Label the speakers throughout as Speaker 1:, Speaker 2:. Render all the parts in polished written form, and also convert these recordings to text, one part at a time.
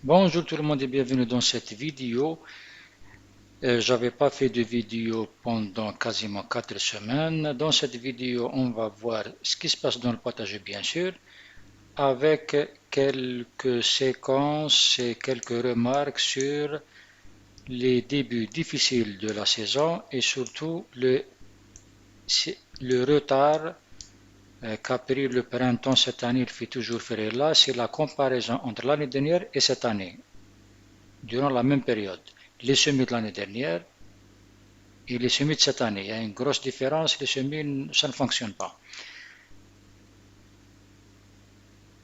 Speaker 1: Bonjour tout le monde et bienvenue dans cette vidéo. J'avais pas fait de vidéo pendant quasiment 4 semaines. Dans cette vidéo, on va voir ce qui se passe dans le potager bien sûr, avec quelques séquences et quelques remarques sur les débuts difficiles de la saison et surtout le retard qu'a pris le printemps cette année. Il fait toujours faire là, c'est la comparaison entre l'année dernière et cette année, durant la même période. Les semis de l'année dernière et les semis de cette année. Il y a une grosse différence, les semis, ça ne fonctionne pas.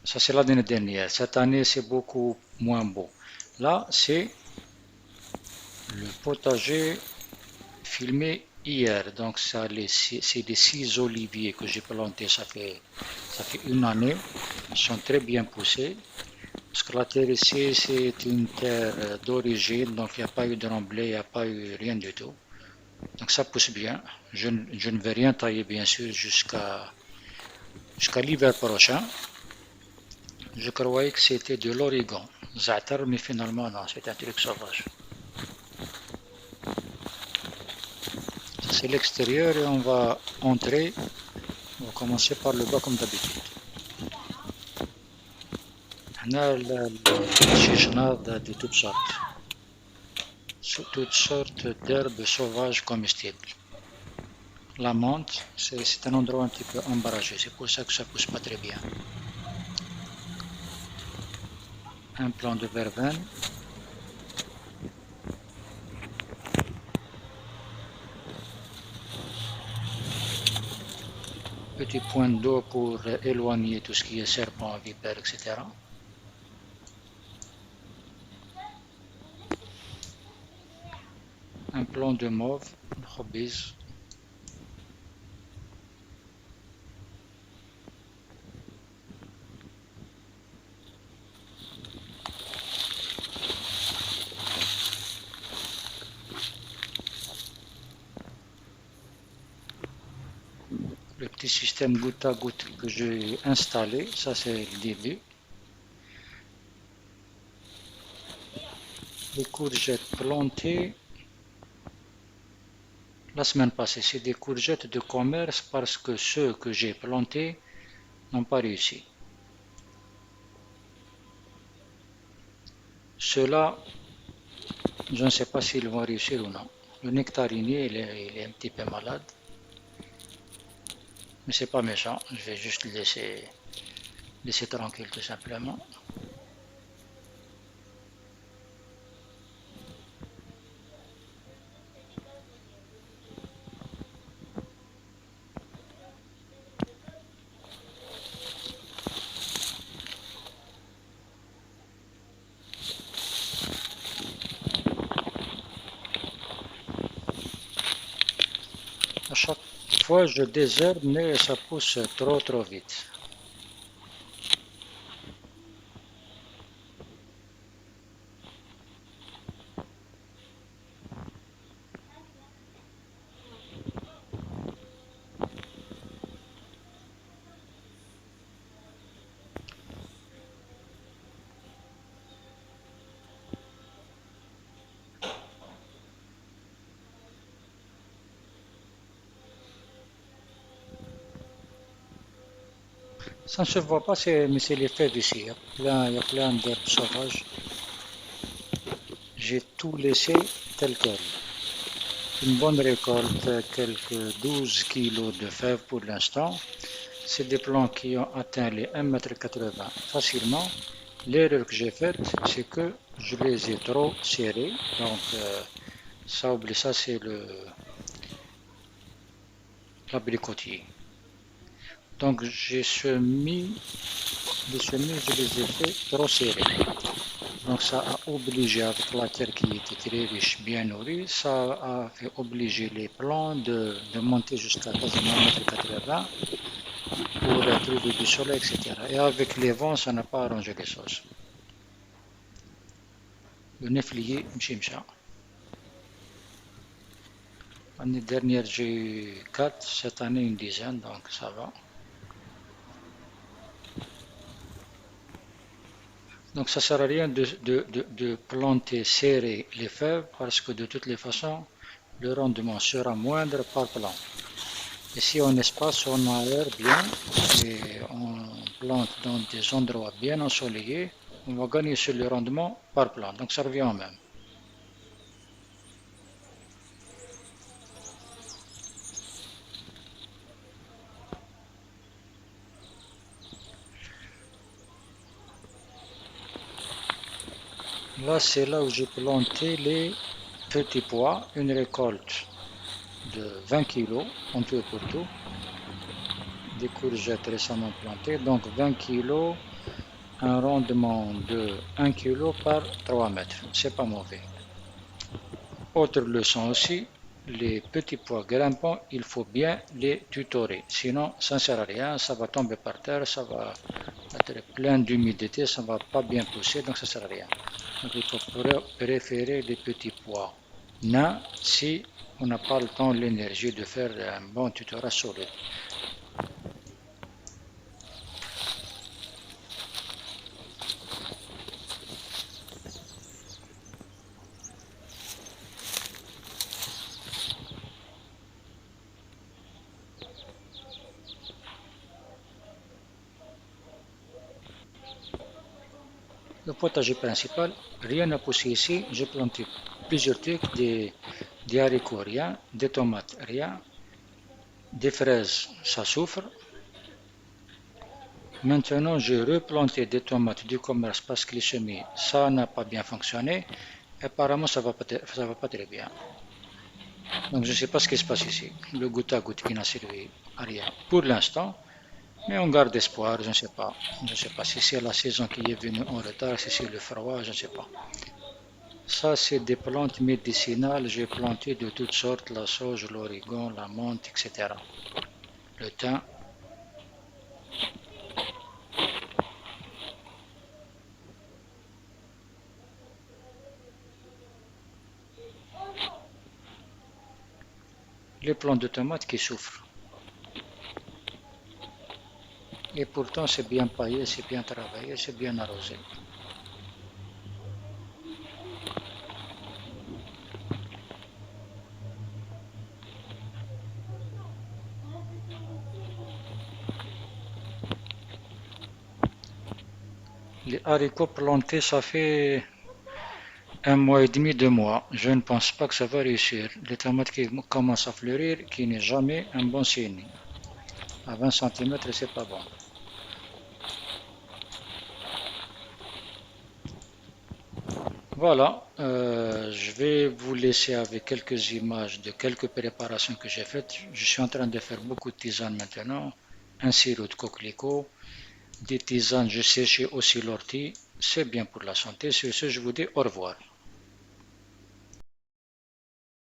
Speaker 1: Ça, c'est l'année dernière. Cette année, c'est beaucoup moins beau. Là, c'est le potager filmé hier. Donc, ça, c'est des 6 oliviers que j'ai plantés, ça fait une année. Ils sont très bien poussés. Parce que la terre ici, c'est une terre d'origine, donc il n'y a pas eu de remblai, il n'y a pas eu rien du tout. Donc ça pousse bien. Je ne vais rien tailler, bien sûr, jusqu'à l'hiver prochain. Je croyais que c'était de l'origan, za'atar, mais finalement non, c'est un truc sauvage. Ça c'est l'extérieur et on va entrer. On va commencer par le bas comme d'habitude. هنا الشيشناض de toutes sortes d'herbes sauvages comestibles. La menthe, c'est un endroit un petit peu ombragé, c'est pour ça que ça pousse pas très bien. Un plant de verveine, petit point d'eau pour éloigner tout ce qui est serpent, vipère, etc. Un plant de mauve, hobbies. Le petit système goutte à goutte que j'ai installé, ça c'est le début. Les courgettes plantées la semaine passée, c'est des courgettes de commerce parce que ceux que j'ai plantés n'ont pas réussi. Ceux-là, je ne sais pas s'ils vont réussir ou non. Le nectarinier, il est un petit peu malade, mais c'est pas méchant. Je vais juste le laisser tranquille tout simplement. À chaque fois, je désherbe, mais ça pousse trop vite. Ça ne se voit pas, mais c'est l'effet d'ici. Il y a plein d'herbes sauvages. J'ai tout laissé tel quel. Une bonne récolte, quelques 12 kilos de fèves pour l'instant. C'est des plants qui ont atteint les 1,80 m facilement. L'erreur que j'ai faite, c'est que je les ai trop serrés. Donc, ça, oublie ça, c'est l'abricotier. Donc, les semis, je les ai fait trop serrés. Donc ça a obligé, avec la terre qui était très riche, bien nourrie, ça a fait obliger les plants de monter jusqu'à quasiment 1,80 m pour trouver du soleil, etc. Et avec les vents, ça n'a pas arrangé les choses. Le néflier, mchimcha. L'année dernière, j'ai eu 4, cette année une dizaine, donc ça va. Donc ça sert à rien de planter serré les fèves parce que de toutes les façons, le rendement sera moindre par plant. Et si on espace, on aère bien et on plante dans des endroits bien ensoleillés, on va gagner sur le rendement par plant. Donc ça revient au même. Là, c'est là où j'ai planté les petits pois, une récolte de 20 kg en tout et pour tout, des courgettes récemment plantées, donc 20 kg, un rendement de 1 kg par 3 mètres, c'est pas mauvais. Autre leçon aussi, les petits pois grimpants, il faut bien les tutorer, sinon ça ne sert à rien, ça va tomber par terre, ça va être plein d'humidité, ça ne va pas bien pousser, donc ça ne sert à rien. Donc il faut préférer les petits pois nains si on n'a pas le temps, l'énergie de faire un bon tutorage solide. Le potager principal, rien n'a poussé ici. J'ai planté plusieurs trucs, des haricots, rien, des tomates, rien, des fraises, ça souffre. Maintenant, j'ai replanté des tomates du commerce parce que les semis, ça n'a pas bien fonctionné. Apparemment, ça va pas très bien. Donc, je ne sais pas ce qui se passe ici. Le goutte à goutte qui n'a servi à rien pour l'instant. Mais on garde espoir, je ne sais pas. Je ne sais pas si c'est la saison qui est venue en retard, si c'est le froid, je ne sais pas. Ça, c'est des plantes médicinales. J'ai planté de toutes sortes, la sauge, l'origan, la menthe, etc. Le thym. Les plantes de tomates qui souffrent. Et pourtant, c'est bien paillé, c'est bien travaillé, c'est bien arrosé. Les haricots plantés, ça fait un mois et demi, 2 mois. Je ne pense pas que ça va réussir. Les tomates qui commencent à fleurir, qui n'est jamais un bon signe. À 20 cm, c'est pas bon. Voilà, je vais vous laisser avec quelques images de quelques préparations que j'ai faites. Je suis en train de faire beaucoup de tisanes maintenant, un sirop de coquelicot, des tisanes, je séchais aussi l'ortie, c'est bien pour la santé. Sur ce, je vous dis au revoir.